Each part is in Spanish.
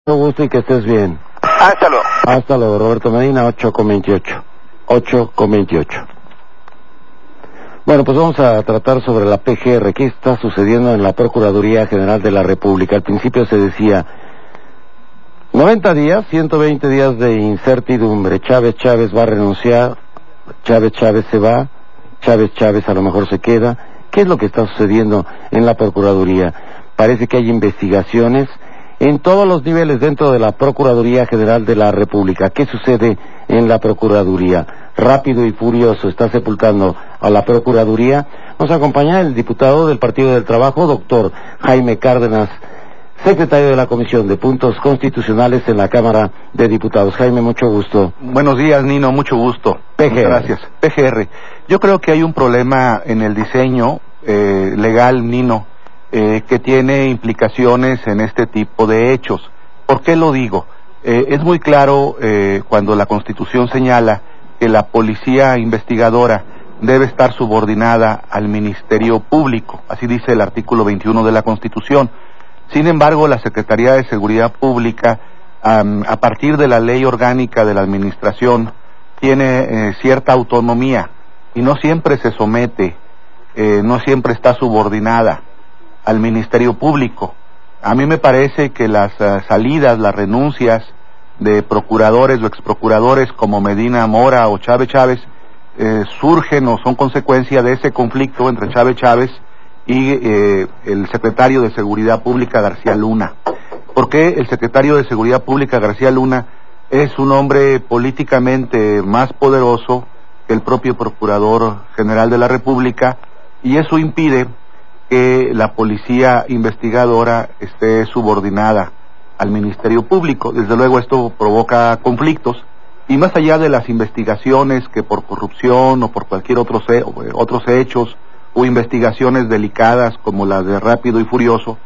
Mucho gusto y que estés bien. Hasta luego. Hasta luego, Roberto Medina, 8:28. 8:28. Bueno, pues vamos a tratar sobre la PGR. ¿Qué está sucediendo en la Procuraduría General de la República? Al principio se decía 90 días, 120 días de incertidumbre. Chávez va a renunciar, Chávez se va, Chávez a lo mejor se queda. ¿Qué es lo que está sucediendo en la Procuraduría? Parece que hay investigaciones en todos los niveles dentro de la Procuraduría General de la República. ¿Qué sucede en la Procuraduría? Rápido y furioso está sepultando a la Procuraduría. Nos acompaña el diputado del Partido del Trabajo, doctor Jaime Cárdenas, secretario de la Comisión de Puntos Constitucionales en la Cámara de Diputados. Jaime, mucho gusto. Buenos días, Nino, mucho gusto. PGR. Gracias. PGR. Yo creo que hay un problema en el diseño legal, Nino, que tiene implicaciones en este tipo de hechos. ¿Por qué lo digo? Es muy claro cuando la Constitución señala que la policía investigadora debe estar subordinada al Ministerio Público, así dice el artículo 21 de la Constitución. Sin embargo, la Secretaría de Seguridad Pública, a partir de la Ley Orgánica de la Administración, tiene cierta autonomía y no siempre se somete, no siempre está subordinada al Ministerio Público. A mí me parece que las salidas, las renuncias de procuradores o exprocuradores como Medina Mora o Chávez surgen o son consecuencia de ese conflicto entre Chávez y el secretario de Seguridad Pública, García Luna. Porque el secretario de Seguridad Pública, García Luna, es un hombre políticamente más poderoso que el propio Procurador General de la República, y eso impide que la policía investigadora esté subordinada al Ministerio Público. Desde luego esto provoca conflictos, y más allá de las investigaciones que por corrupción o por cualquier otros hechos o investigaciones delicadas como las de Rápido y Furioso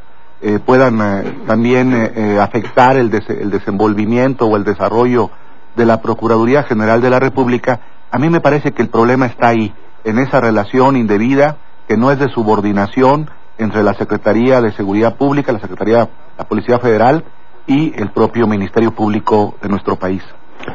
puedan también afectar el desenvolvimiento o el desarrollo de la Procuraduría General de la República, a mí me parece que el problema está ahí, en esa relación indebida que no es de subordinación entre la Secretaría de Seguridad Pública, la Policía Federal y el propio Ministerio Público de nuestro país.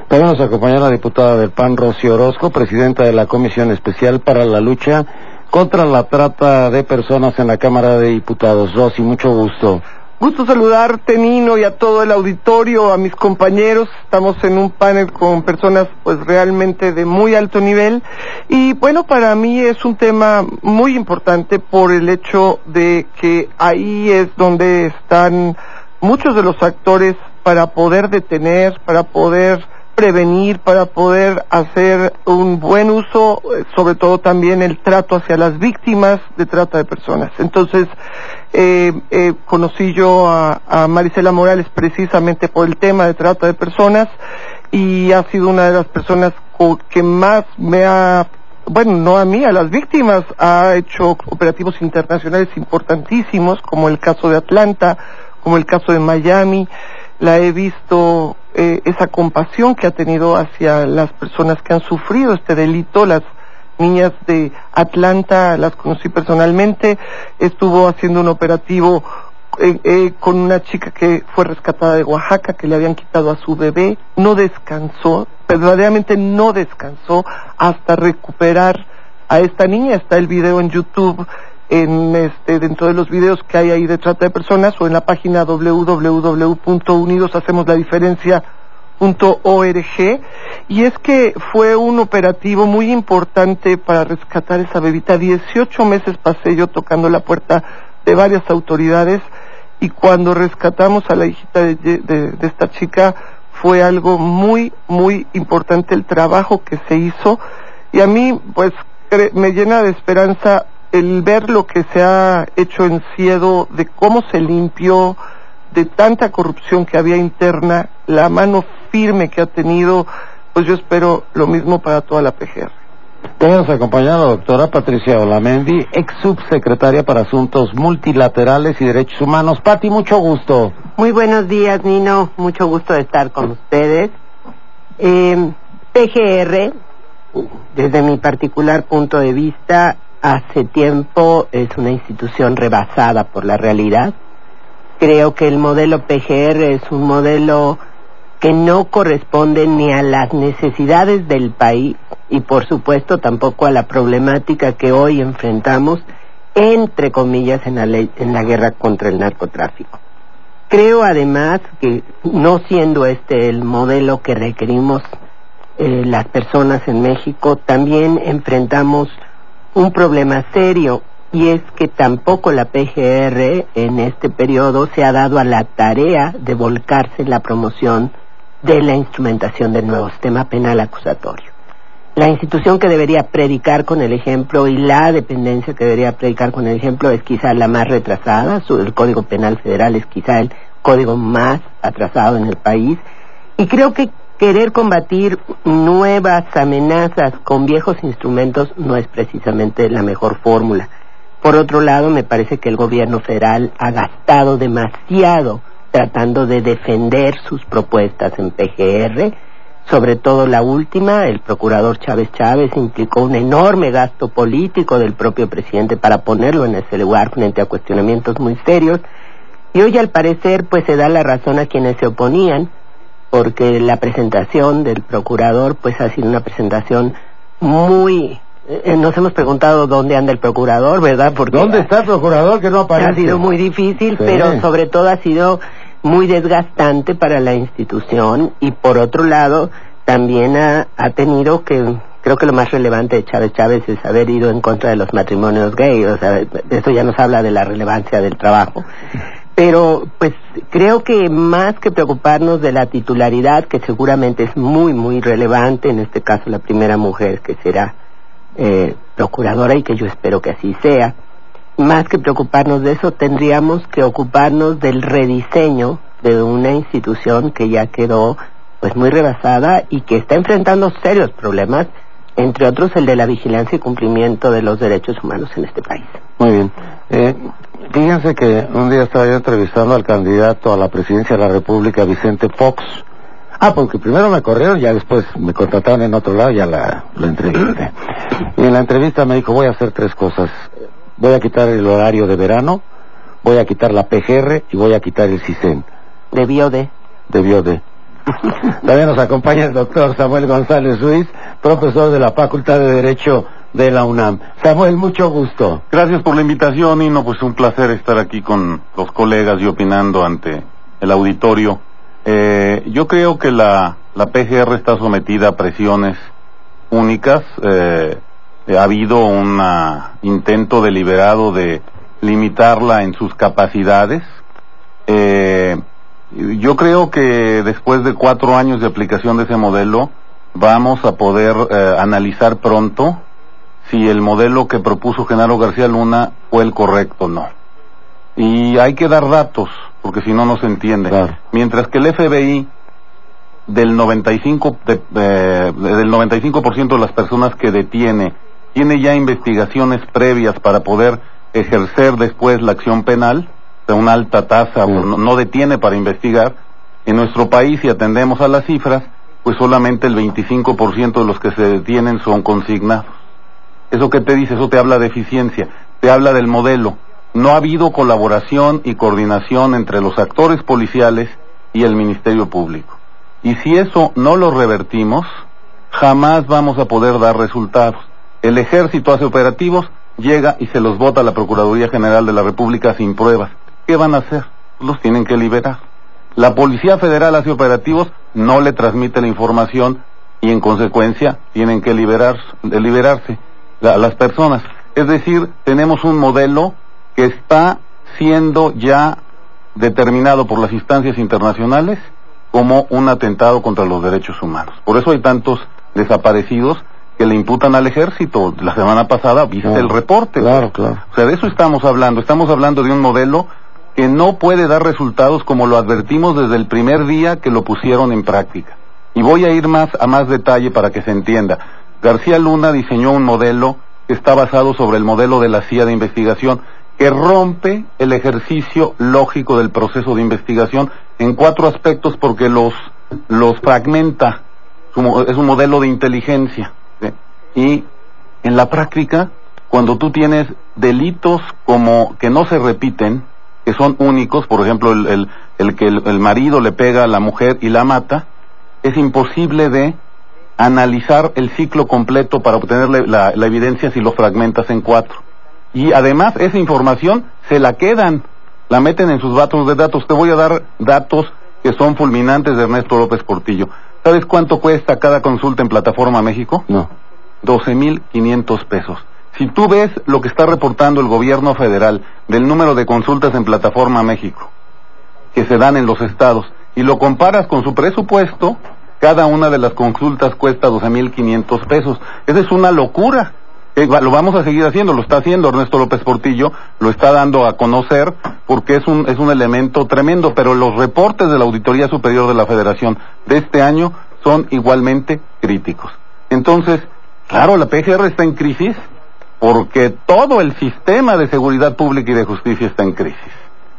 También nos acompaña la diputada del PAN, Rosy Orozco, presidenta de la Comisión Especial para la Lucha contra la Trata de Personas en la Cámara de Diputados. Rosy, mucho gusto. Gusto saludarte, Nino, y a todo el auditorio, a mis compañeros. Estamos en un panel con personas pues realmente de muy alto nivel, y bueno, para mí es un tema muy importante por el hecho de que ahí es donde están muchos de los actores para poder detener, para poder prevenir, para poder hacer un buen uso, sobre todo también el trato hacia las víctimas de trata de personas. Entonces, conocí yo a Marisela Morales precisamente por el tema de trata de personas, y ha sido una de las personas que más me ha, bueno, no a mí, a las víctimas, ha hecho operativos internacionales importantísimos, como el caso de Atlanta, como el caso de Miami. La he visto, esa compasión que ha tenido hacia las personas que han sufrido este delito. Las niñas de Atlanta las conocí personalmente. Estuvo haciendo un operativo con una chica que fue rescatada de Oaxaca, que le habían quitado a su bebé. No descansó, verdaderamente no descansó hasta recuperar a esta niña. Está el video en YouTube, dentro de los videos que hay ahí de trata de personas, o en la página www.unidoshacemosladifrencia.org, y es que fue un operativo muy importante para rescatar esa bebita. 18 meses pasé yo tocando la puerta de varias autoridades, y cuando rescatamos a la hijita de esta chica fue algo muy, muy importante el trabajo que se hizo, y a mí pues me llena de esperanza el ver lo que se ha hecho en Siedo, de cómo se limpió de tanta corrupción que había interna, la mano firme que ha tenido. Pues yo espero lo mismo para toda la PGR. También nos acompaña la doctora Patricia Olamendi, ex subsecretaria para Asuntos Multilaterales y Derechos Humanos. Pati, mucho gusto. Muy buenos días, Nino, mucho gusto de estar con ustedes. PGR, desde mi particular punto de vista, hace tiempo es una institución rebasada por la realidad. Creo que el modelo PGR es un modelo que no corresponde ni a las necesidades del país y por supuesto tampoco a la problemática que hoy enfrentamos, entre comillas, en la guerra contra el narcotráfico. Creo además que no siendo este el modelo que requerimos las personas en México, también enfrentamos un problema serio, y es que tampoco la PGR en este periodo se ha dado a la tarea de volcarse en la promoción de la instrumentación del nuevo sistema penal acusatorio. La institución que debería predicar con el ejemplo y la dependencia que debería predicar con el ejemplo es quizá la más retrasada. El Código Penal Federal es quizá el código más atrasado en el país, y creo que querer combatir nuevas amenazas con viejos instrumentos no es precisamente la mejor fórmula. Por otro lado, me parece que el gobierno federal ha gastado demasiado tratando de defender sus propuestas en PGR, sobre todo la última. El procurador Chávez implicó un enorme gasto político del propio presidente para ponerlo en ese lugar frente a cuestionamientos muy serios, y hoy al parecer pues se da la razón a quienes se oponían, porque la presentación del procurador pues ha sido una presentación muy... nos hemos preguntado dónde anda el procurador, ¿verdad? Porque ¿dónde está el procurador que no aparece? Ha sido muy difícil, sí, pero sobre todo ha sido muy desgastante para la institución, y por otro lado también ha tenido que... Creo que lo más relevante de Chávez es haber ido en contra de los matrimonios gay. O sea, eso ya nos habla de la relevancia del trabajo. Pero pues creo que más que preocuparnos de la titularidad, que seguramente es muy muy relevante, en este caso la primera mujer que será procuradora, y que yo espero que así sea, más que preocuparnos de eso tendríamos que ocuparnos del rediseño de una institución que ya quedó pues muy rebasada y que está enfrentando serios problemas, entre otros el de la vigilancia y cumplimiento de los derechos humanos en este país. Muy bien. Fíjense que un día estaba yo entrevistando al candidato a la presidencia de la República, Vicente Fox. Porque primero me corrieron, ya después me contrataron en otro lado, ya lo entrevisté. Y en la entrevista me dijo, voy a hacer 3 cosas. Voy a quitar el horario de verano, voy a quitar la PGR y voy a quitar el CISEN. Debió de. También nos acompaña el doctor Samuel González Ruiz, profesor de la Facultad de Derecho de la UNAM. Samuel, mucho gusto. Gracias por la invitación, Nino. Pues un placer estar aquí con los colegas y opinando ante el auditorio. Yo creo que la PGR está sometida a presiones únicas. Ha habido un intento deliberado de limitarla en sus capacidades. Yo creo que después de 4 años de aplicación de ese modelo vamos a poder analizar pronto si el modelo que propuso Genaro García Luna fue el correcto o no. Y hay que dar datos, porque si no, no se entiende. Claro. Mientras que el FBI, del 95% de las personas que detiene, tiene ya investigaciones previas para poder ejercer después la acción penal, de una alta tasa, no detiene para investigar. En nuestro país, si atendemos a las cifras, pues solamente el 25% de los que se detienen son consignados. ¿Eso qué te dice? Eso te habla de eficiencia, te habla del modelo. No ha habido colaboración y coordinación entre los actores policiales y el Ministerio Público. Y si eso no lo revertimos, jamás vamos a poder dar resultados. El ejército hace operativos, llega y se los bota a la Procuraduría General de la República sin pruebas. ¿Qué van a hacer? Los tienen que liberar. La Policía Federal hace operativos, no le transmite la información y en consecuencia tienen que liberarse las personas. Es decir, tenemos un modelo que está siendo ya determinado por las instancias internacionales como un atentado contra los derechos humanos. Por eso hay tantos desaparecidos que le imputan al ejército. La semana pasada viste el reporte. Claro. O sea, de eso estamos hablando de un modelo que no puede dar resultados como lo advertimos desde el primer día que lo pusieron en práctica. Y voy a ir a más detalle para que se entienda. García Luna diseñó un modelo que está basado sobre el modelo de la CIA de investigación, que rompe el ejercicio lógico del proceso de investigación en 4 aspectos porque los fragmenta. Es un modelo de inteligencia. Y en la práctica, cuando tú tienes delitos como que no se repiten, que son únicos, por ejemplo, el que el marido le pega a la mujer y la mata, es imposible de analizar el ciclo completo para obtener la evidencia si lo fragmentas en 4. Y además esa información se la quedan, la meten en sus bases de datos. Te voy a dar datos que son fulminantes de Ernesto López Portillo. ¿Sabes cuánto cuesta cada consulta en Plataforma México? No. 12,500 pesos. Si tú ves lo que está reportando el gobierno federal del número de consultas en Plataforma México que se dan en los estados y lo comparas con su presupuesto, cada una de las consultas cuesta 12,500 pesos. Esa es una locura. Lo vamos a seguir haciendo, lo está haciendo Ernesto López Portillo, lo está dando a conocer porque es un elemento tremendo, pero los reportes de la Auditoría Superior de la Federación de este año son igualmente críticos. Entonces, claro, la PGR está en crisis porque todo el sistema de seguridad pública y de justicia está en crisis.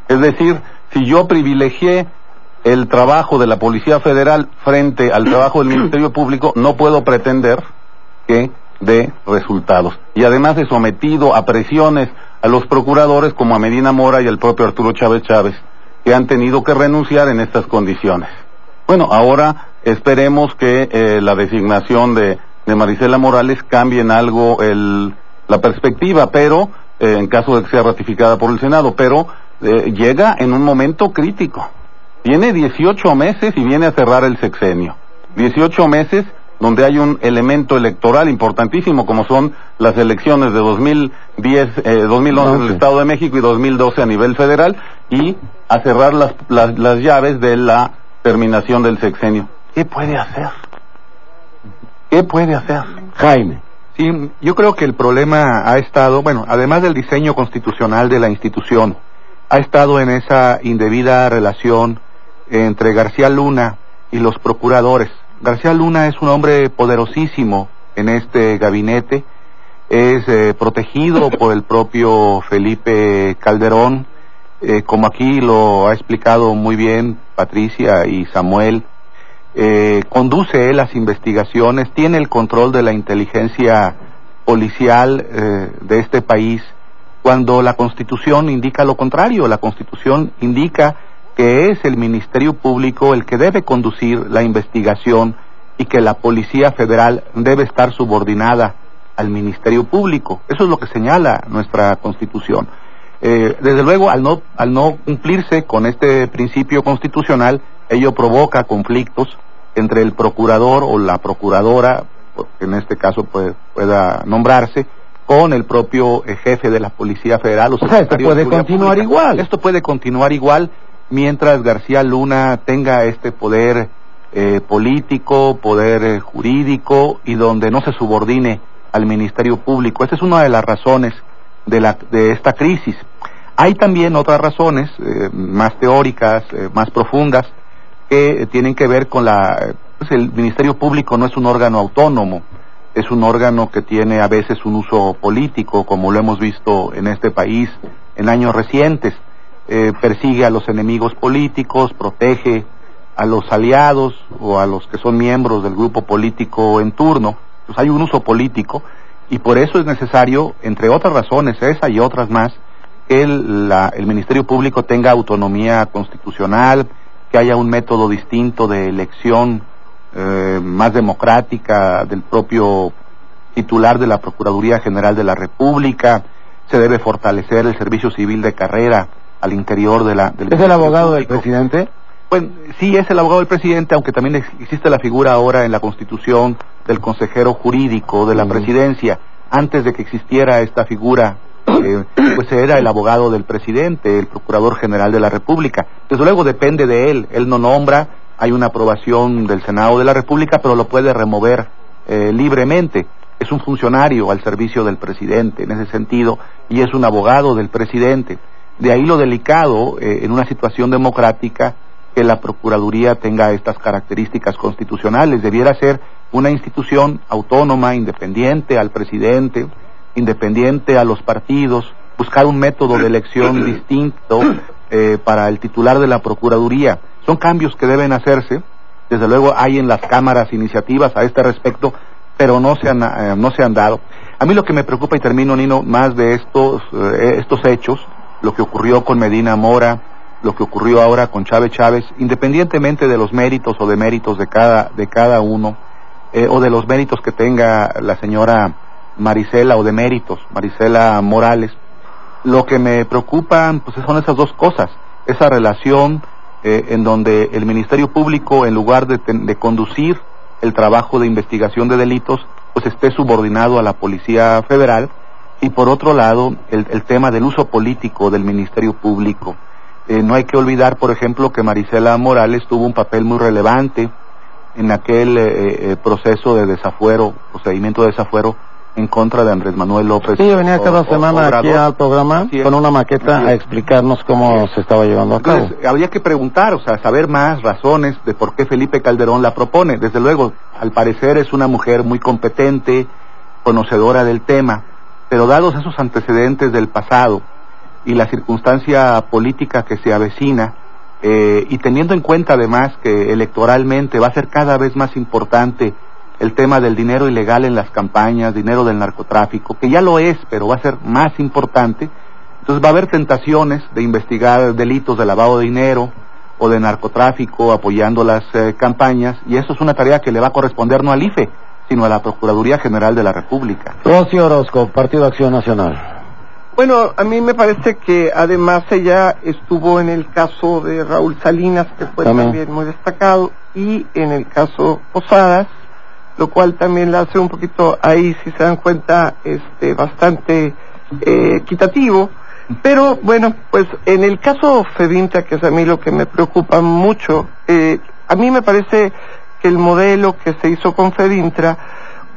Es decir, si yo privilegié el trabajo de la Policía Federal frente al trabajo del Ministerio Público, no puedo pretender que dé resultados. Y además he sometido a presiones a los procuradores como a Medina Mora y al propio Arturo Chávez Chávez, que han tenido que renunciar en estas condiciones. Bueno, ahora esperemos que la designación de Marisela Morales cambie en algo la perspectiva, pero en caso de que sea ratificada por el Senado, pero llega en un momento crítico. Tiene 18 meses y viene a cerrar el sexenio. 18 meses donde hay un elemento electoral importantísimo como son las elecciones de 2011 en el Estado de México y 2012 a nivel federal, y a cerrar las llaves de la terminación del sexenio. ¿Qué puede hacer? ¿Qué puede hacer? Jaime. Sí, yo creo que el problema ha estado, bueno, además del diseño constitucional de la institución, ha estado en esa indebida relación entre García Luna y los procuradores. García Luna es un hombre poderosísimo en este gabinete, es protegido por el propio Felipe Calderón, como aquí lo ha explicado muy bien Patricia y Samuel. Conduce él las investigaciones, tiene el control de la inteligencia policial de este país, cuando la Constitución indica lo contrario. La Constitución indica que es el Ministerio Público el que debe conducir la investigación y que la Policía Federal debe estar subordinada al Ministerio Público. Eso es lo que señala nuestra Constitución. Desde luego, al no cumplirse con este principio constitucional, ello provoca conflictos entre el procurador o la procuradora, porque en este caso pueda nombrarse, con el propio jefe de la Policía Federal. O sea, esto puede continuar igual. Esto puede continuar igual mientras García Luna tenga este poder político, poder jurídico, y donde no se subordine al Ministerio Público. Esa es una de las razones de esta crisis. Hay también otras razones más teóricas, más profundas, que tienen que ver con el Ministerio Público no es un órgano autónomo, es un órgano que tiene a veces un uso político, como lo hemos visto en este país en años recientes. Persigue a los enemigos políticos, protege a los aliados o a los que son miembros del grupo político en turno. Pues hay un uso político, y por eso es necesario, entre otras razones, esa y otras más, que el Ministerio Público tenga autonomía constitucional, que haya un método distinto de elección más democrática del propio titular de la Procuraduría General de la República. Se debe fortalecer el servicio civil de carrera al interior del ¿Es el abogado del presidente? Bueno, sí, es el abogado del presidente, aunque también existe la figura ahora en la Constitución del consejero jurídico de la presidencia. Antes de que existiera esta figura, pues era el abogado del presidente, el Procurador General de la República. Desde luego depende de él no nombra, hay una aprobación del Senado de la República, pero lo puede remover libremente. Es un funcionario al servicio del presidente en ese sentido, y es un abogado del presidente. De ahí lo delicado en una situación democrática que la Procuraduría tenga estas características constitucionales. Debiera ser una institución autónoma, independiente al presidente, independiente a los partidos, buscar un método de elección distinto para el titular de la Procuraduría. Son cambios que deben hacerse. Desde luego hay en las cámaras iniciativas a este respecto, pero no se han dado. A mí lo que me preocupa, y termino, Nino, más de estos hechos, lo que ocurrió con Medina Mora, lo que ocurrió ahora con Chávez, independientemente de los méritos o deméritos de cada uno, o de los méritos que tenga la señora Marisela, o de méritos, Marisela Morales, lo que me preocupan pues son esas dos cosas, esa relación en donde el Ministerio Público, en lugar de conducir el trabajo de investigación de delitos, pues esté subordinado a la Policía Federal, y por otro lado, el tema del uso político del Ministerio Público. No hay que olvidar, por ejemplo, que Marisela Morales tuvo un papel muy relevante en aquel proceso de desafuero, procedimiento de desafuero en contra de Andrés Manuel López. Sí, venía cada semana Obrador, aquí al programa con una maqueta a explicarnos cómo se estaba llevando a cabo. Entonces, habría que preguntar, o sea, saber más razones de por qué Felipe Calderón la propone. Desde luego, al parecer es una mujer muy competente, conocedora del tema, pero dados esos antecedentes del pasado y la circunstancia política que se avecina, y teniendo en cuenta además que electoralmente va a ser cada vez más importante el tema del dinero ilegal en las campañas, dinero del narcotráfico, que ya lo es, pero va a ser más importante, entonces va a haber tentaciones de investigar delitos de lavado de dinero o de narcotráfico apoyando las campañas, y eso es una tarea que le va a corresponder no al IFE, sino a la Procuraduría General de la República. Rocío Orozco, Partido Acción Nacional. Bueno, a mí me parece que además ella estuvo en el caso de Raúl Salinas, que fue también muy destacado, y en el caso Posadas, lo cual también la hace un poquito ahí, si se dan cuenta, bastante equitativo. Pero bueno, pues en el caso FEVINTRA, que es a mí lo que me preocupa mucho, a mí me parece que el modelo que se hizo con FEVINTRA,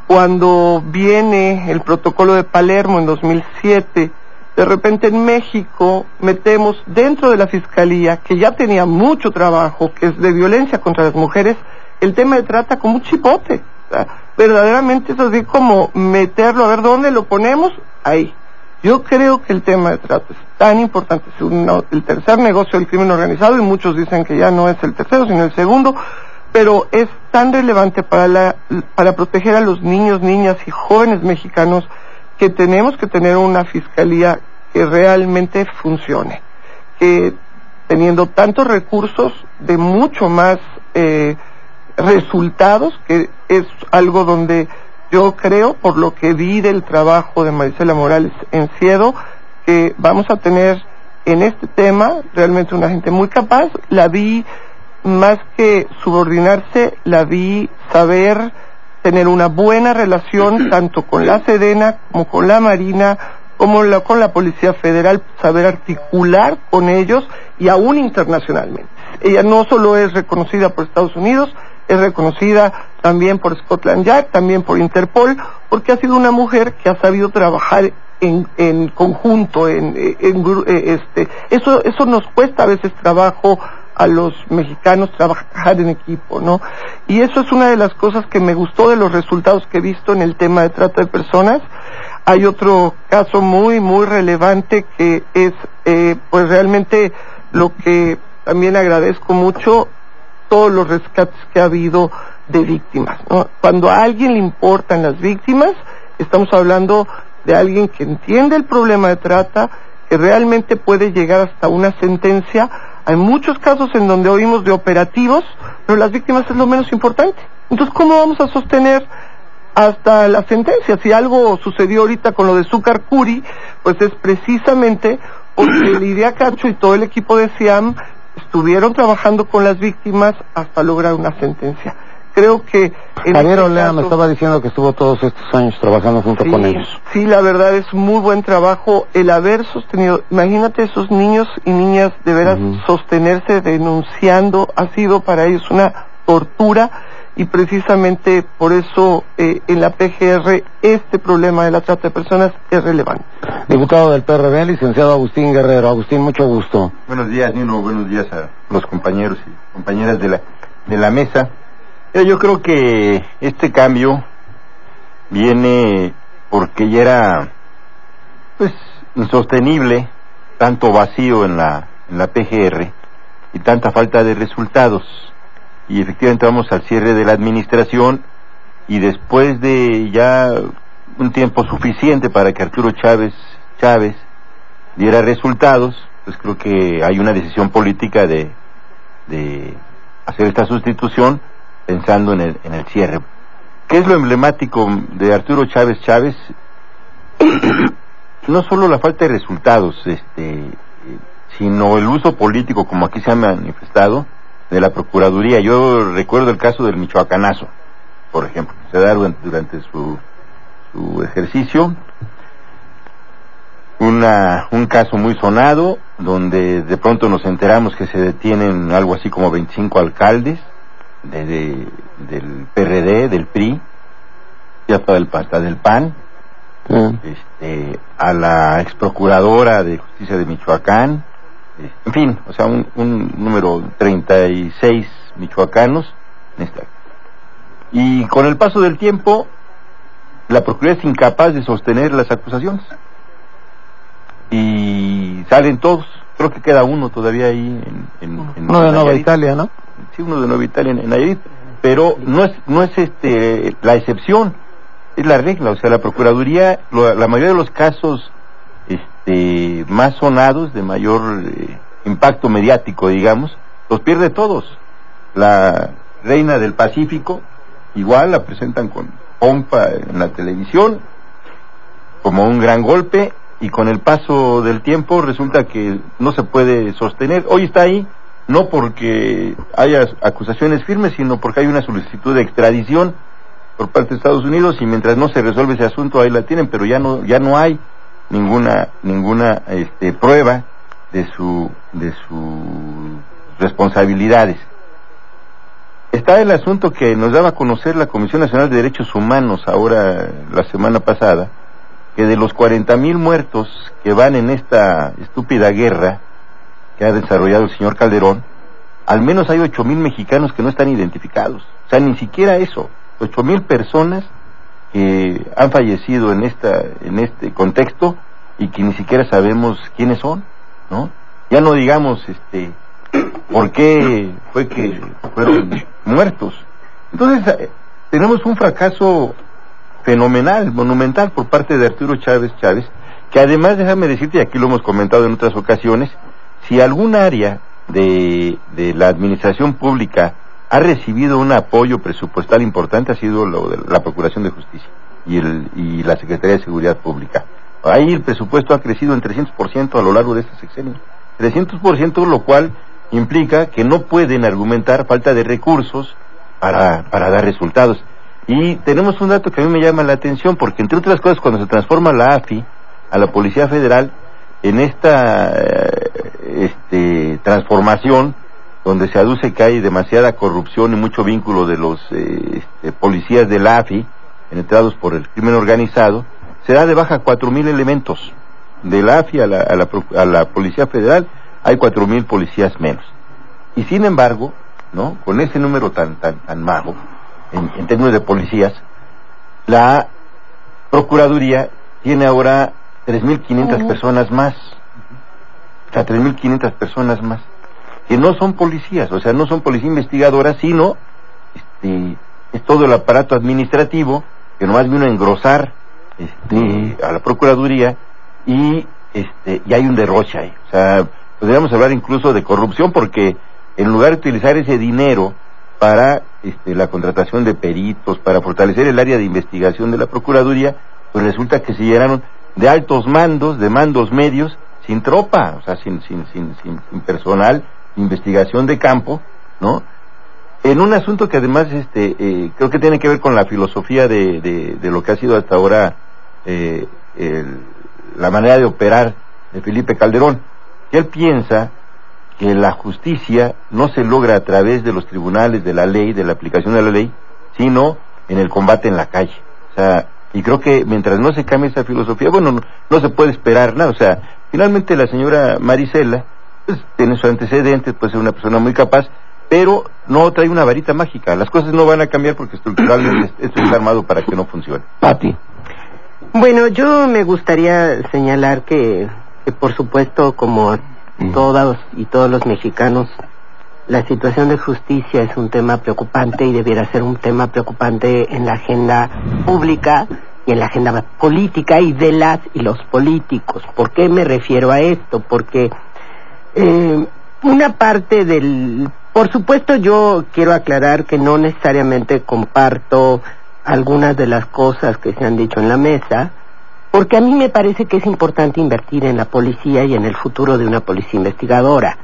cuando viene el protocolo de Palermo en 2007, de repente en México metemos dentro de la Fiscalía, que ya tenía mucho trabajo, que es de violencia contra las mujeres, el tema de trata como un chipote. O sea, verdaderamente es así como meterlo, a ver dónde lo ponemos, ahí. Yo creo que el tema de trata es tan importante, es el tercer negocio del crimen organizado, y muchos dicen que ya no es el tercero, sino el segundo, pero es tan relevante para proteger a los niños, niñas y jóvenes mexicanos, que tenemos que tener una fiscalía que realmente funcione, que teniendo tantos recursos, de mucho más resultados, que es algo donde yo creo, por lo que vi del trabajo de Marisela Morales en Ciedo, que vamos a tener en este tema realmente una gente muy capaz. La vi, más que subordinarse, la vi saber tener una buena relación tanto con la Sedena como con la Marina, como con la Policía Federal, saber articular con ellos, y aún internacionalmente. Ella no solo es reconocida por Estados Unidos, es reconocida también por Scotland Yard, también por Interpol, porque ha sido una mujer que ha sabido trabajar en conjunto, eso nos cuesta a veces trabajo a los mexicanos, trabajar en equipo, ¿no? Y eso es una de las cosas que me gustó de los resultados que he visto en el tema de trata de personas. Hay otro caso muy, muy relevante que es, pues realmente lo que también agradezco mucho, todos los rescates que ha habido de víctimas, ¿no? Cuando a alguien le importan las víctimas, estamos hablando de alguien que entiende el problema de trata, que realmente puede llegar hasta una sentencia. Hay muchos casos en donde oímos de operativos, pero las víctimas es lo menos importante. Entonces, ¿cómo vamos a sostener hasta la sentencia? Si algo sucedió ahorita con lo de Zúcar Curi, pues es precisamente porque Lidia Cacho y todo el equipo de CIAM estuvieron trabajando con las víctimas hasta lograr una sentencia. Creo que... Javier Olea me estaba diciendo que estuvo todos estos años trabajando junto con ellos. Sí, la verdad es muy buen trabajo el haber sostenido. Imagínate esos niños y niñas de veras sostenerse denunciando, ha sido para ellos una tortura, y precisamente por eso en la PGR este problema de la trata de personas es relevante. Diputado del PRD, licenciado Agustín Guerrero. Agustín, mucho gusto. Buenos días, Nino, buenos días a los compañeros y compañeras de la mesa. Yo creo que este cambio viene porque ya era pues insostenible tanto vacío en la PGR y tanta falta de resultados, y efectivamente vamos al cierre de la administración, y después de ya un tiempo suficiente para que Arturo Chávez diera resultados, pues creo que hay una decisión política de hacer esta sustitución pensando en el cierre. ¿Qué es lo emblemático de Arturo Chávez Chávez? No solo la falta de resultados, sino el uso político, como aquí se ha manifestado, de la Procuraduría. Yo recuerdo el caso del Michoacanazo, por ejemplo, se da durante su ejercicio, un caso muy sonado, donde de pronto nos enteramos que se detienen algo así como 25 alcaldes del PRD, del PRI, y hasta del PAN, a la ex procuradora de justicia de Michoacán, en fin, o sea, un número 36 michoacanos, y con el paso del tiempo la Procuraduría es incapaz de sostener las acusaciones y salen todos. Creo que queda uno todavía ahí en uno de Nueva Italia, ¿no? Sí, uno de Nueva Italia en Nayarit, pero no es la excepción, es la regla. O sea, la Procuraduría, la mayoría de los casos más sonados, de mayor impacto mediático, digamos, los pierde todos. La Reina del Pacífico, igual la presentan con pompa en la televisión como un gran golpe, y con el paso del tiempo resulta que no se puede sostener. Hoy está ahí no porque haya acusaciones firmes, sino porque hay una solicitud de extradición por parte de Estados Unidos, y mientras no se resuelve ese asunto ahí la tienen, pero ya no hay ninguna prueba de sus responsabilidades. Está el asunto que nos daba a conocer la Comisión Nacional de Derechos Humanos ahora, la semana pasada, que de los 40,000 muertos que van en esta estúpida guerra que ha desarrollado el señor Calderón, al menos hay 8,000 mexicanos que no están identificados. O sea, ni siquiera eso. 8,000 personas que han fallecido en este contexto y que ni siquiera sabemos quiénes son, ¿no? Ya no digamos por qué fue que fueron muertos. Entonces, tenemos un fracaso fenomenal, monumental por parte de Arturo Chávez Chávez, que además, déjame decirte, y aquí lo hemos comentado en otras ocasiones, si algún área de la administración pública ha recibido un apoyo presupuestal importante, ha sido lo de la Procuración de Justicia y la Secretaría de Seguridad Pública. Ahí el presupuesto ha crecido en 300% a lo largo de este sexenio. 300%, lo cual implica que no pueden argumentar falta de recursos para dar resultados. Y tenemos un dato que a mí me llama la atención, porque entre otras cosas, cuando se transforma la AFI a la Policía Federal, en esta transformación, donde se aduce que hay demasiada corrupción y mucho vínculo de los policías de la AFI, penetrados por el crimen organizado, se da de baja 4,000 elementos. De la AFI a la Policía Federal hay 4,000 policías menos. Y sin embargo, ¿no?, con ese número tan mago, en términos de policías, la Procuraduría tiene ahora 3,500 personas más. O sea, 3,500 personas más, que no son policías, o sea, no son policía investigadora, sino es todo el aparato administrativo que nomás vino a engrosar a la Procuraduría, y hay un derroche ahí. O sea, podríamos hablar incluso de corrupción, porque en lugar de utilizar ese dinero para la contratación de peritos, para fortalecer el área de investigación de la Procuraduría, pues resulta que se llenaron de altos mandos, de mandos medios, sin tropa, o sea, sin personal de investigación de campo, ¿no? En un asunto que además creo que tiene que ver con la filosofía de lo que ha sido hasta ahora la manera de operar de Felipe Calderón, que él piensa que la justicia no se logra a través de los tribunales, de la ley, de la aplicación de la ley, sino en el combate en la calle. O sea, y creo que mientras no se cambie esa filosofía, bueno, no se puede esperar nada. O sea, finalmente la señora Marisela, pues tiene sus antecedentes, puede ser una persona muy capaz, pero no trae una varita mágica. Las cosas no van a cambiar porque estructuralmente esto es armado para que no funcione. Pati. Bueno, yo me gustaría señalar que por supuesto, como todos y todos los mexicanos, la situación de justicia es un tema preocupante y debiera ser un tema preocupante en la agenda pública, y en la agenda política y de las y los políticos. ¿Por qué me refiero a esto? Porque una parte del... Por supuesto, yo quiero aclarar que no necesariamente comparto algunas de las cosas que se han dicho en la mesa, porque a mí me parece que es importante invertir en la policía y en el futuro de una policía investigadora.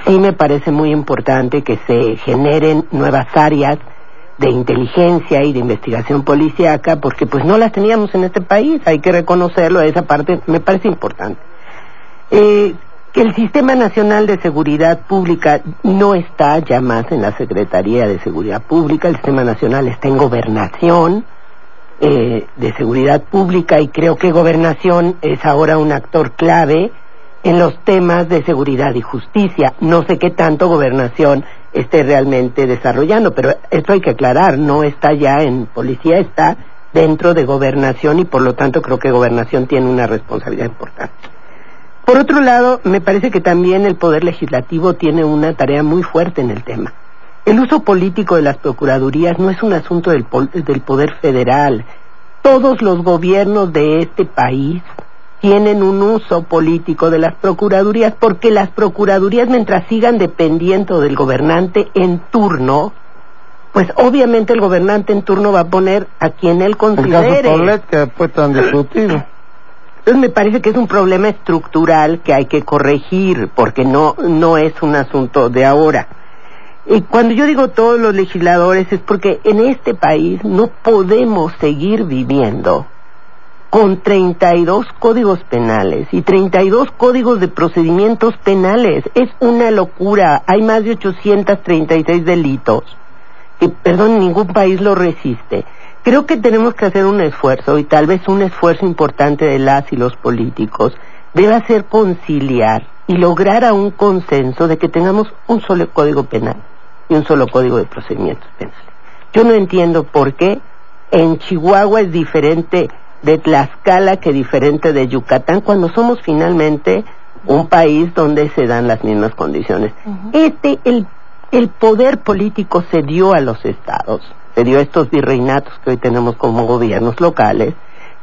Sí me parece muy importante que se generen nuevas áreas de inteligencia y de investigación policíaca, porque pues no las teníamos en este país, hay que reconocerlo, esa parte me parece importante. Que el Sistema Nacional de Seguridad Pública no está ya más en la Secretaría de Seguridad Pública, el Sistema Nacional está en Gobernación de Seguridad Pública, y creo que Gobernación es ahora un actor clave en los temas de seguridad y justicia. No sé qué tanto Gobernación esté realmente desarrollando, pero esto hay que aclarar, no está ya en policía, está dentro de Gobernación, y por lo tanto creo que Gobernación tiene una responsabilidad importante. Por otro lado, me parece que también el Poder Legislativo tiene una tarea muy fuerte en el tema. El uso político de las procuradurías no es un asunto del Poder Federal. Todos los gobiernos de este país tienen un uso político de las procuradurías, porque las procuradurías, mientras sigan dependiendo del gobernante en turno, pues obviamente el gobernante en turno va a poner a quien él considere. El caso Paulet, que después tan discutido. Entonces me parece que es un problema estructural que hay que corregir, porque no es un asunto de ahora. Y cuando yo digo todos los legisladores es porque en este país no podemos seguir viviendo con 32 códigos penales y 32 códigos de procedimientos penales. Es una locura. Hay más de 836 delitos. Y, perdón, ningún país lo resiste. Creo que tenemos que hacer un esfuerzo, y tal vez un esfuerzo importante de las y los políticos debe ser conciliar y lograr a un consenso de que tengamos un solo código penal y un solo código de procedimientos penales. Yo no entiendo por qué en Chihuahua es diferente de Tlaxcala que diferente de Yucatán, cuando somos finalmente un país donde se dan las mismas condiciones. El poder político se dio a los estados, se dio a estos virreinatos que hoy tenemos como gobiernos locales,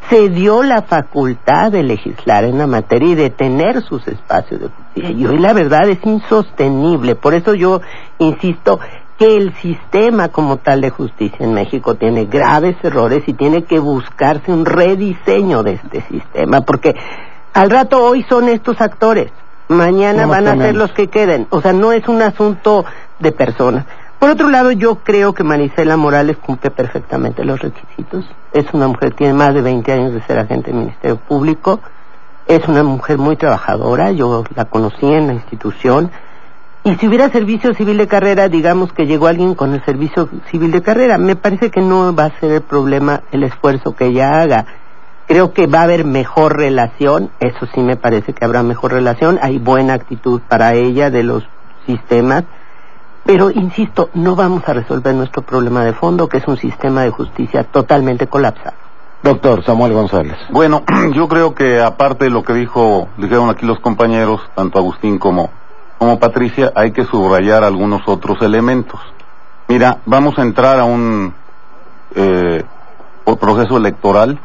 se dio la facultad de legislar en la materia y de tener sus espacios de justicia, y hoy la verdad es insostenible. Por eso yo insisto que el sistema como tal de justicia en México tiene graves errores y tiene que buscarse un rediseño de este sistema, porque al rato hoy son estos actores, mañana van a ser los que queden. O sea, no es un asunto de personas. Por otro lado, yo creo que Marisela Morales cumple perfectamente los requisitos. Es una mujer que tiene más de 20 años de ser agente del Ministerio Público, es una mujer muy trabajadora, yo la conocí en la institución. Y si hubiera servicio civil de carrera, digamos que llegó alguien con el servicio civil de carrera, me parece que no va a ser el problema el esfuerzo que ella haga. Creo que va a haber mejor relación, eso sí me parece que habrá mejor relación, hay buena actitud para ella de los sistemas, pero insisto, no vamos a resolver nuestro problema de fondo, que es un sistema de justicia totalmente colapsado. Doctor Samuel González. Bueno, yo creo que aparte de lo que dijeron aquí los compañeros, tanto Agustín como Patricia, hay que subrayar algunos otros elementos. Mira, vamos a entrar a un proceso electoral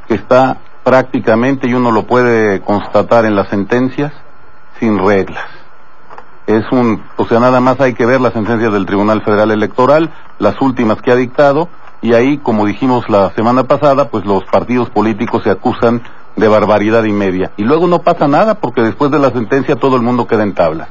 que está prácticamente, y uno lo puede constatar en las sentencias, sin reglas. Nada más hay que ver las sentencias del Tribunal Federal Electoral, las últimas que ha dictado, y ahí, como dijimos la semana pasada, pues los partidos políticos se acusan de barbaridad y media. Y luego no pasa nada, porque después de la sentencia todo el mundo queda en tablas.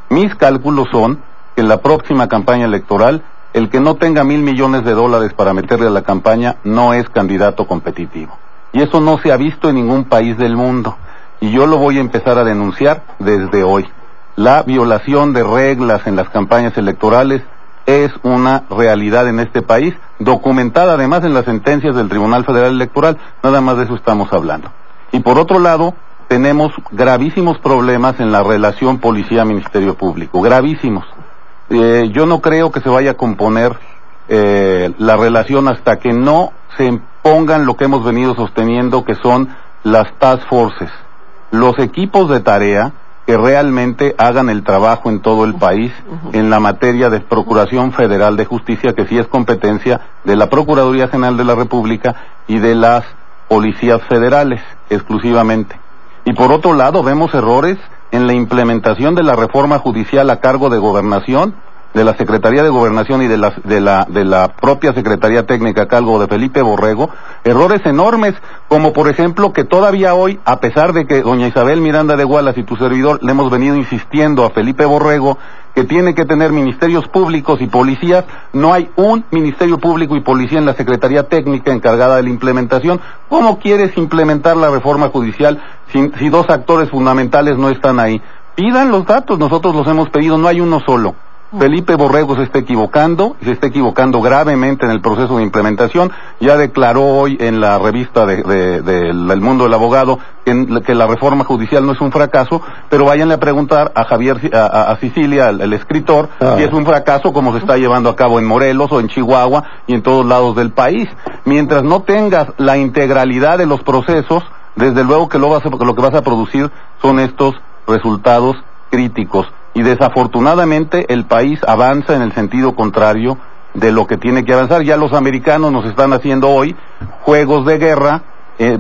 Mis cálculos son que en la próxima campaña electoral, el que no tenga $1,000 millones para meterle a la campaña no es candidato competitivo. Y eso no se ha visto en ningún país del mundo. Y yo lo voy a empezar a denunciar desde hoy. La violación de reglas en las campañas electorales es una realidad en este país, documentada además en las sentencias del Tribunal Federal Electoral. Nada más de eso estamos hablando. Y por otro lado, tenemos gravísimos problemas en la relación policía-ministerio público, gravísimos. Yo no creo que se vaya a componer la relación hasta que no se pongan lo que hemos venido sosteniendo, que son las task forces, los equipos de tarea que realmente hagan el trabajo en todo el país en la materia de Procuración Federal de Justicia, que sí es competencia de la Procuraduría General de la República y de las policías federales exclusivamente. Y por otro lado, vemos errores en la implementación de la reforma judicial a cargo de Gobernación, de la Secretaría de Gobernación y de la propia Secretaría Técnica a cargo de Felipe Borrego, errores enormes, como por ejemplo que todavía hoy, a pesar de que doña Isabel Miranda de Gualas y tu servidor le hemos venido insistiendo a Felipe Borrego que tiene que tener ministerios públicos y policías, no hay un ministerio público y policía en la Secretaría Técnica encargada de la implementación. ¿Cómo quieres implementar la reforma judicial si dos actores fundamentales no están ahí? Pidan los datos, nosotros los hemos pedido, no hay uno solo. Felipe Borrego se está equivocando gravemente en el proceso de implementación. Ya declaró hoy en la revista del Mundo del Abogado que la reforma judicial no es un fracaso, pero váyanle a preguntar a a Sicilia, el escritor, si es un fracaso como se está llevando a cabo en Morelos o en Chihuahua y en todos lados del país. Mientras no tengas la integralidad de los procesos, desde luego que lo que vas a producir son estos resultados críticos. Y desafortunadamente el país avanza en el sentido contrario de lo que tiene que avanzar. Ya los americanos nos están haciendo hoy juegos de guerra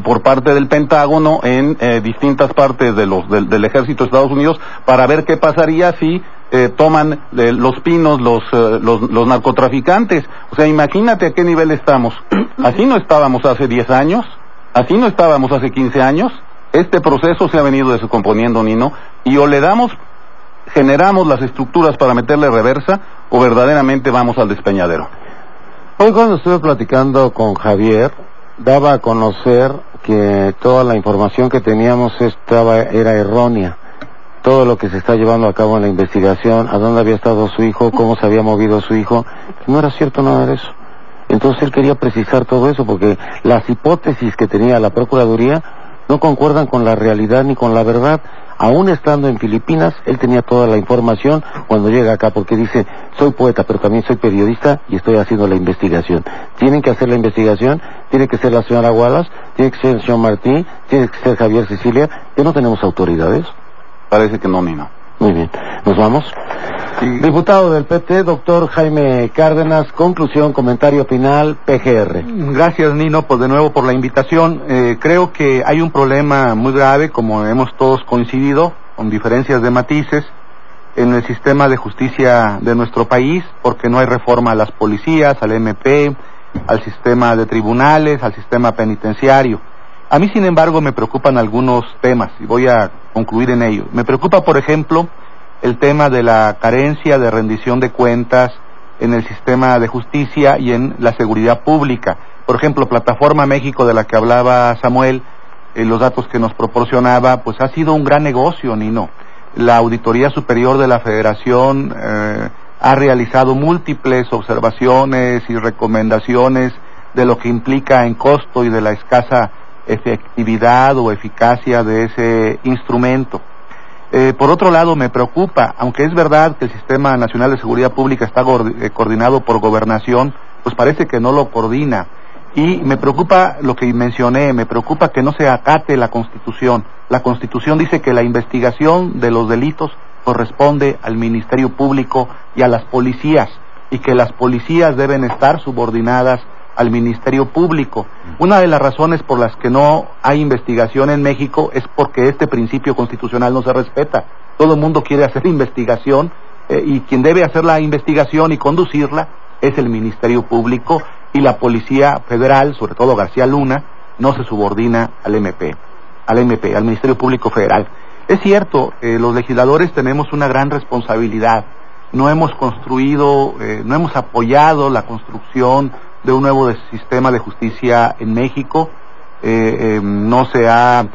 por parte del Pentágono en distintas partes del ejército de Estados Unidos para ver qué pasaría si toman los pinos los narcotraficantes. O sea, imagínate a qué nivel estamos. Así no estábamos hace 10 años, así no estábamos hace 15 años. Este proceso se ha venido descomponiendo, Nino, y o generamos las estructuras para meterle reversa o verdaderamente vamos al despeñadero. Hoy cuando estuve platicando con Javier, daba a conocer que toda la información que teníamos era errónea. Todo lo que se está llevando a cabo en la investigación, a dónde había estado su hijo, cómo se había movido su hijo, no era cierto nada de eso. Entonces él quería precisar todo eso porque las hipótesis que tenía la Procuraduría no concuerdan con la realidad ni con la verdad. Aún estando en Filipinas, él tenía toda la información cuando llega acá, porque dice, soy poeta, pero también soy periodista y estoy haciendo la investigación. Tienen que hacer la investigación, tiene que ser la señora Wallace, tiene que ser el señor Martí, tiene que ser Javier Sicilia, que no tenemos autoridades. Parece que no, Nino. Muy bien, ¿nos vamos? Sí. Diputado del PT, doctor Jaime Cárdenas, conclusión, comentario final, PGR. Gracias, Nino, pues de nuevo por la invitación. Creo que hay un problema muy grave, como hemos todos coincidido, con diferencias de matices, en el sistema de justicia de nuestro país, porque no hay reforma a las policías, al MP, al sistema de tribunales, al sistema penitenciario. A mí, sin embargo, me preocupan algunos temas, y voy a concluir en ello. Me preocupa, por ejemplo, el tema de la carencia de rendición de cuentas en el sistema de justicia y en la seguridad pública. Por ejemplo, Plataforma México, de la que hablaba Samuel, los datos que nos proporcionaba, pues ha sido un gran negocio, Nino. La Auditoría Superior de la Federación ha realizado múltiples observaciones y recomendaciones de lo que implica en costo y de la escasa efectividad o eficacia de ese instrumento. Por otro lado, me preocupa, aunque es verdad que el Sistema Nacional de Seguridad Pública está coordinado por Gobernación, pues parece que no lo coordina. Y me preocupa lo que mencioné, me preocupa que no se acate la Constitución. La Constitución dice que la investigación de los delitos corresponde al Ministerio Público y a las policías, y que las policías deben estar subordinadas al Ministerio Público. Una de las razones por las que no hay investigación en México es porque este principio constitucional no se respeta. Todo el mundo quiere hacer investigación y quien debe hacer la investigación y conducirla es el Ministerio Público, y la Policía Federal, sobre todo García Luna, no se subordina al MP, al Ministerio Público Federal. Es cierto, los legisladores tenemos una gran responsabilidad. No hemos no hemos apoyado la construcción de un nuevo sistema de justicia en México. No se ha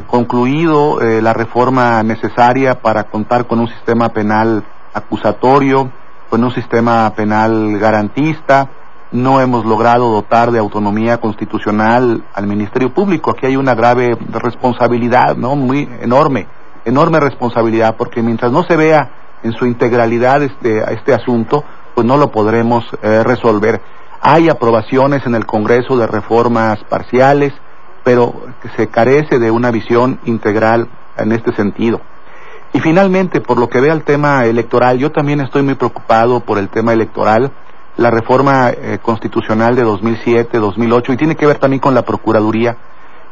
concluido la reforma necesaria para contar con un sistema penal acusatorio, con un sistema penal garantista. No hemos logrado dotar de autonomía constitucional al Ministerio Público. Aquí hay una grave responsabilidad, ¿no? Muy enorme responsabilidad, porque mientras no se vea en su integralidad este asunto, pues no lo podremos resolver. Hay aprobaciones en el Congreso de reformas parciales, pero se carece de una visión integral en este sentido. Y finalmente, por lo que ve al tema electoral, yo también estoy muy preocupado por el tema electoral, la reforma constitucional de 2007, 2008, y tiene que ver también con la Procuraduría,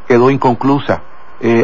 quedó inconclusa.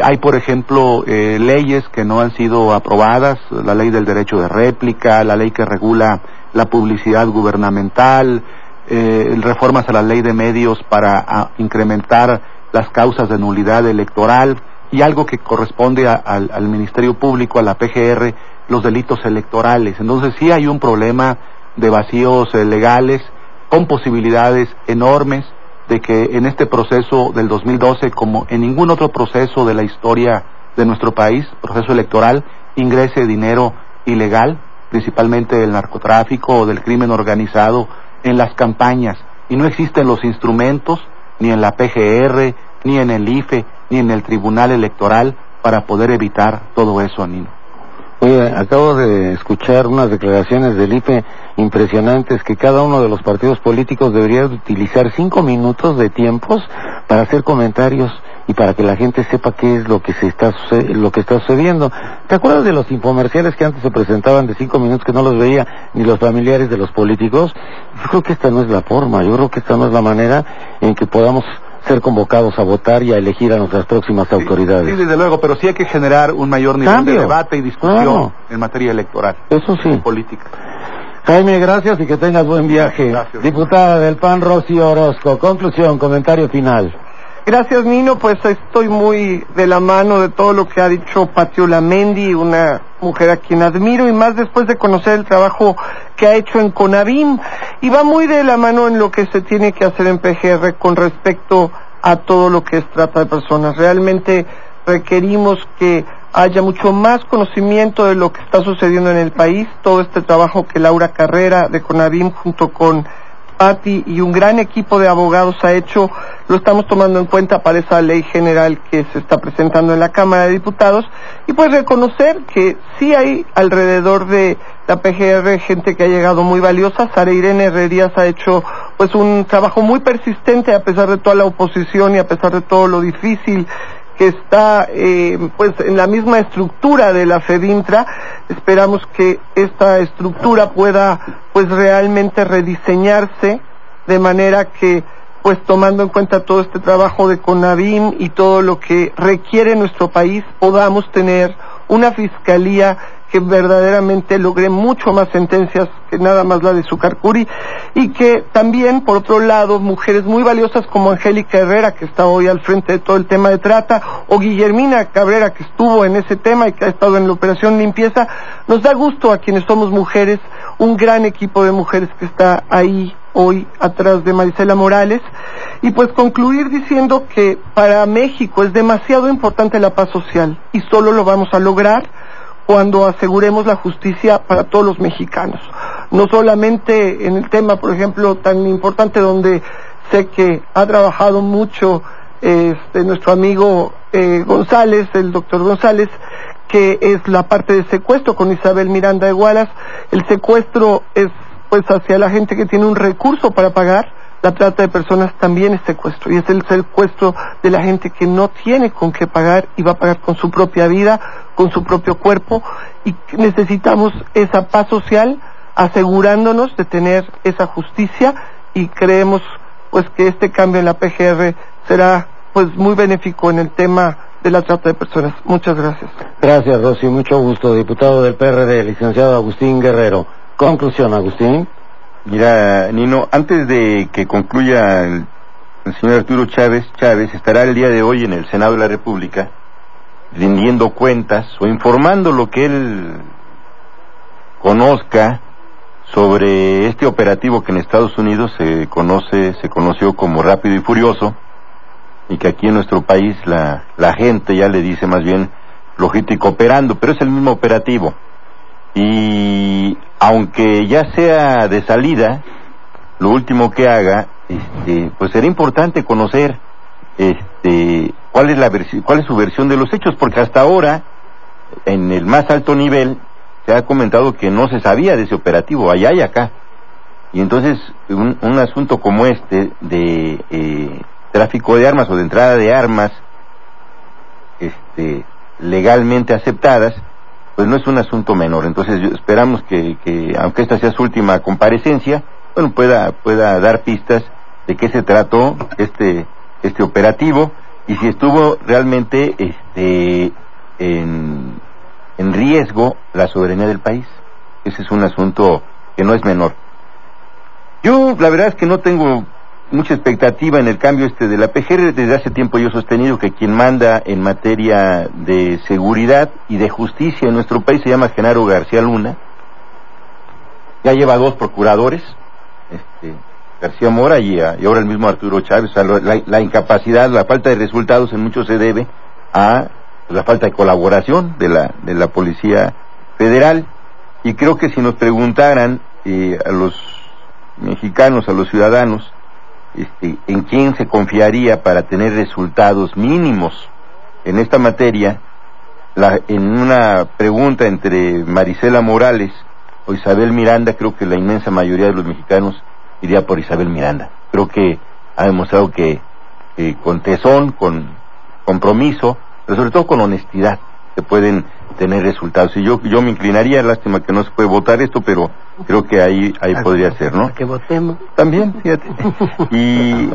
Hay, por ejemplo, leyes que no han sido aprobadas, la ley del derecho de réplica, la ley que regula la publicidad gubernamental, reformas a la ley de medios para incrementar las causas de nulidad electoral, y algo que corresponde al Ministerio Público, a la PGR, los delitos electorales. Entonces sí hay un problema de vacíos legales, con posibilidades enormes de que en este proceso del 2012, como en ningún otro proceso de la historia de nuestro país, proceso electoral, ingrese dinero ilegal, principalmente del narcotráfico o del crimen organizado, en las campañas. Y no existen los instrumentos, ni en la PGR, ni en el IFE, ni en el Tribunal Electoral, para poder evitar todo eso, Nino. Oye, acabo de escuchar unas declaraciones del IFE impresionantes, que cada uno de los partidos políticos debería utilizar 5 minutos de tiempos para hacer comentarios y para que la gente sepa qué es lo que está sucediendo. ¿Te acuerdas de los infomerciales que antes se presentaban de 5 minutos, que no los veía ni los familiares de los políticos? Yo creo que esta no es la forma, yo creo que esta no es la manera en que podamos ser convocados a votar y a elegir a nuestras próximas autoridades. Sí, desde luego, pero sí hay que generar un mayor nivel de debate y discusión en materia electoral. Eso sí. Política. Jaime, gracias y que tengas buen viaje. Gracias. Diputada del PAN, Rosy Orozco. Conclusión, comentario final. Gracias, Nino. Pues estoy muy de la mano de todo lo que ha dicho Pati Olamendi, una mujer a quien admiro, y más después de conocer el trabajo que ha hecho en CONAVIM, y va muy de la mano en lo que se tiene que hacer en PGR con respecto a todo lo que es trata de personas. Realmente requerimos que haya mucho más conocimiento de lo que está sucediendo en el país. Todo este trabajo que Laura Carrera de CONAVIM junto con Pati y un gran equipo de abogados ha hecho, lo estamos tomando en cuenta para esa ley general que se está presentando en la Cámara de Diputados, y pues reconocer que sí hay alrededor de la PGR gente que ha llegado muy valiosa. Sara Irene Herrerías ha hecho pues un trabajo muy persistente a pesar de toda la oposición y a pesar de todo lo difícil que está pues en la misma estructura de la FEDINTRA. Esperamos que esta estructura pueda pues realmente rediseñarse de manera que, pues tomando en cuenta todo este trabajo de CONAVIM y todo lo que requiere nuestro país, podamos tener una fiscalía que verdaderamente logre mucho más sentencias que nada más la de Zucarcuri, y que también, por otro lado, mujeres muy valiosas como Angélica Herrera, que está hoy al frente de todo el tema de trata, o Guillermina Cabrera, que estuvo en ese tema y que ha estado en la operación limpieza. Nos da gusto a quienes somos mujeres, un gran equipo de mujeres que está ahí hoy atrás de Marisela Morales, y pues concluir diciendo que para México es demasiado importante la paz social, y solo lo vamos a lograr cuando aseguremos la justicia para todos los mexicanos. No solamente en el tema, por ejemplo, tan importante donde sé que ha trabajado mucho nuestro amigo González, el doctor González, que es la parte de secuestro con Isabel Miranda de Wallace. El secuestro es pues hacia la gente que tiene un recurso para pagar. La trata de personas también es secuestro, y es el secuestro de la gente que no tiene con qué pagar y va a pagar con su propia vida, con su propio cuerpo, y necesitamos esa paz social asegurándonos de tener esa justicia, y creemos pues que este cambio en la PGR será pues muy benéfico en el tema de la trata de personas. Muchas gracias. Gracias, Rosy, mucho gusto. Diputado del PRD, licenciado Agustín Guerrero. Conclusión, Agustín. Mira, Nino, antes de que concluya el señor Arturo Chávez estará el día de hoy en el Senado de la República rindiendo cuentas o informando lo que él conozca sobre este operativo que en Estados Unidos se conoció como Rápido y Furioso, y que aquí en nuestro país la gente ya le dice más bien Flojito y Cooperando, pero es el mismo operativo. Y aunque ya sea de salida, lo último que haga, pues será importante conocer cuál es su versión de los hechos, porque hasta ahora en el más alto nivel se ha comentado que no se sabía de ese operativo allá y acá, y entonces un asunto como este de tráfico de armas o de entrada de armas legalmente aceptadas, pues no es un asunto menor. Entonces esperamos que aunque esta sea su última comparecencia, bueno, pueda dar pistas de qué se trató este operativo y si estuvo realmente en riesgo la soberanía del país. Ese es un asunto que no es menor. Yo la verdad es que no tengo mucha expectativa en el cambio de la PGR. Desde hace tiempo yo he sostenido que quien manda en materia de seguridad y de justicia en nuestro país se llama Genaro García Luna. Ya lleva 2 procuradores, García Mora y ahora el mismo Arturo Chávez. O sea, la incapacidad, la falta de resultados en mucho se debe a la falta de colaboración de la Policía Federal. Y creo que si nos preguntaran a los mexicanos, a los ciudadanos, en quién se confiaría para tener resultados mínimos en esta materia, en una pregunta entre Marisela Morales o Isabel Miranda, creo que la inmensa mayoría de los mexicanos iría por Isabel Miranda. Creo que ha demostrado que con tesón, con compromiso, pero sobre todo con honestidad, se pueden tener resultados. Y yo me inclinaría, lástima que no se puede votar esto, pero creo que ahí podría ser, ¿no? Que votemos. También, fíjate. Y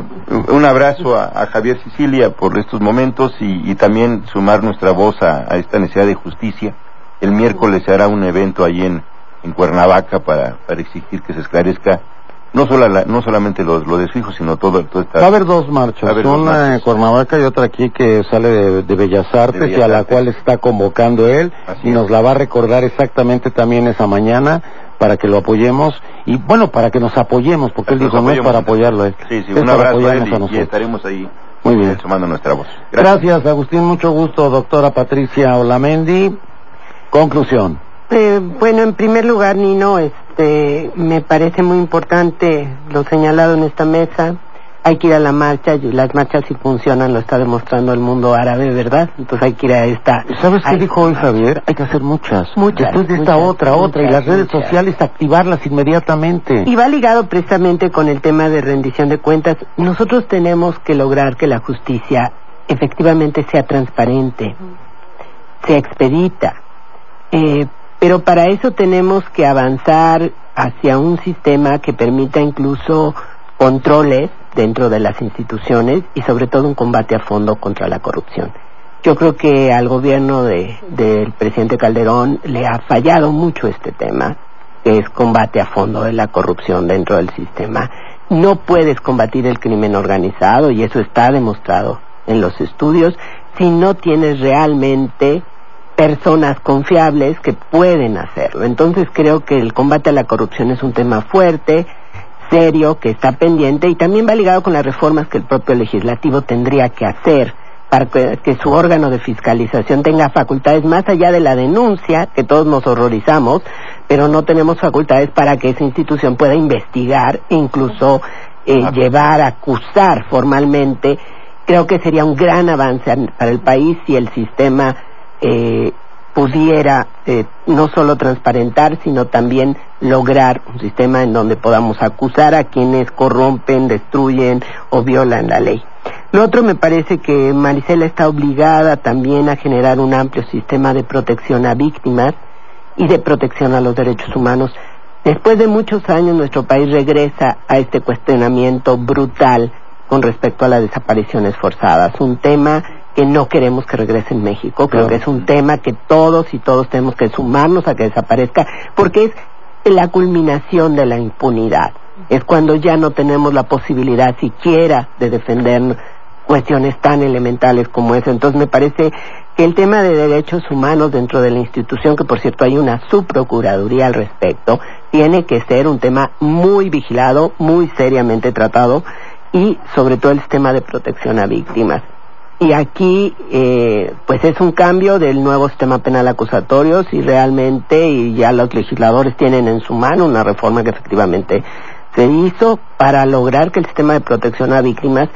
un abrazo a Javier Sicilia por estos momentos y también sumar nuestra voz a esta necesidad de justicia. El miércoles se hará un evento ahí en Cuernavaca para exigir que se esclarezca no solamente lo de su hijo, sino todo esta... Va a haber 2 marchas, una en Cuernavaca y otra aquí que sale de Bellas Artes, y a la cual está convocando él, y nos la va a recordar exactamente también esa mañana, para que lo apoyemos, y bueno, para que nos apoyemos, porque él dijo no es para apoyarlo a él. Sí, un abrazo a él y estaremos ahí. Muy bien. Sumando nuestra voz. Gracias, Agustín, mucho gusto, doctora Patricia Olamendi. Conclusión. Bueno, en primer lugar, Nino, me parece muy importante lo señalado en esta mesa. Hay que ir a la marcha, y las marchas si funcionan, lo está demostrando el mundo árabe, ¿verdad? Entonces hay que ir a esta... ¿Sabes qué dijo hoy Javier? Hay que hacer muchas. Después de esta otra, y las redes sociales activarlas inmediatamente. Y va ligado precisamente con el tema de rendición de cuentas. Nosotros tenemos que lograr que la justicia efectivamente sea transparente, sea expedita. Pero para eso tenemos que avanzar hacia un sistema que permita incluso controles dentro de las instituciones y sobre todo un combate a fondo contra la corrupción. Yo creo que al gobierno del presidente Calderón le ha fallado mucho este tema, que es combate a fondo de la corrupción dentro del sistema. No puedes combatir el crimen organizado, y eso está demostrado en los estudios, si no tienes realmente personas confiables que pueden hacerlo. Entonces creo que el combate a la corrupción es un tema fuerte, serio, que está pendiente, y también va ligado con las reformas que el propio legislativo tendría que hacer para que su órgano de fiscalización tenga facultades más allá de la denuncia, que todos nos horrorizamos, pero no tenemos facultades para que esa institución pueda investigar e incluso llevar a acusar formalmente. Creo que sería un gran avance para el país si el sistema pudiera no solo transparentar, sino también lograr un sistema en donde podamos acusar a quienes corrompen, destruyen o violan la ley. Lo otro, me parece que Marisela está obligada también a generar un amplio sistema de protección a víctimas y de protección a los derechos humanos. Después de muchos años, nuestro país regresa a este cuestionamiento brutal con respecto a las desapariciones forzadas, un tema que no queremos que regrese en México. Creo que es un tema que todos y todos tenemos que sumarnos a que desaparezca, porque es la culminación de la impunidad. Es cuando ya no tenemos la posibilidad siquiera de defender cuestiones tan elementales como esa. Entonces me parece que el tema de derechos humanos dentro de la institución, que por cierto hay una subprocuraduría al respecto, tiene que ser un tema muy vigilado, muy seriamente tratado, y sobre todo el sistema de protección a víctimas. Y aquí, pues es un cambio del nuevo sistema penal acusatorio, si realmente, y ya los legisladores tienen en su mano una reforma que efectivamente se hizo para lograr que el sistema de protección a víctimas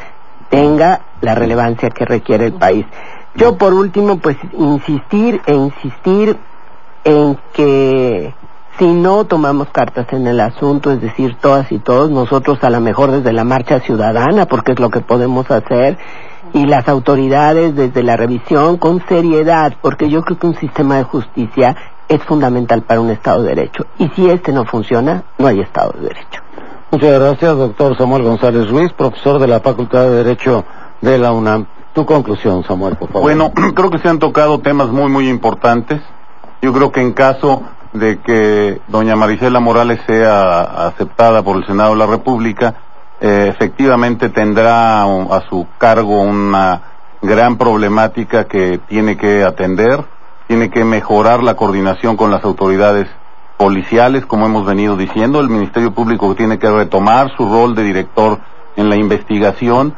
tenga la relevancia que requiere el país. Yo, por último, pues insistir en que si no tomamos cartas en el asunto, es decir, todas y todos, nosotros a lo mejor desde la marcha ciudadana, porque es lo que podemos hacer, y las autoridades desde la revisión con seriedad, porque yo creo que un sistema de justicia es fundamental para un Estado de Derecho, y si este no funciona, no hay Estado de Derecho. Muchas gracias, doctor Samuel González Ruiz, profesor de la Facultad de Derecho de la UNAM. Tu conclusión, Samuel, por favor. Bueno, creo que se han tocado temas muy importantes. Yo creo que en caso de que doña Marisela Morales sea aceptada por el Senado de la República, efectivamente tendrá a su cargo una gran problemática que tiene que atender, tiene que mejorar la coordinación con las autoridades policiales, como hemos venido diciendo. El Ministerio Público tiene que retomar su rol de director en la investigación,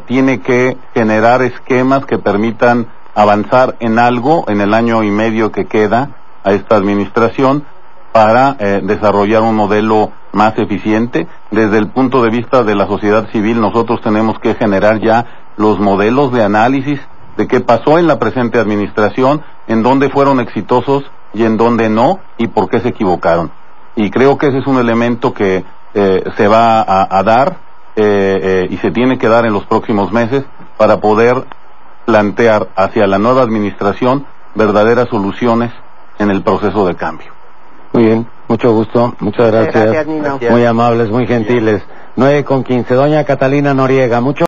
tiene que generar esquemas que permitan avanzar en algo en el año y medio que queda a esta administración para desarrollar un modelo más eficiente. Desde el punto de vista de la sociedad civil, nosotros tenemos que generar ya los modelos de análisis de qué pasó en la presente administración, en dónde fueron exitosos y en dónde no, y por qué se equivocaron. Y creo que ese es un elemento que se va a dar y se tiene que dar en los próximos meses para poder plantear hacia la nueva administración verdaderas soluciones en el proceso de cambio. Muy bien, mucho gusto, muchas gracias. Gracias, Nino. Muy amables, muy gentiles. 9:15, doña Catalina Noriega, mucho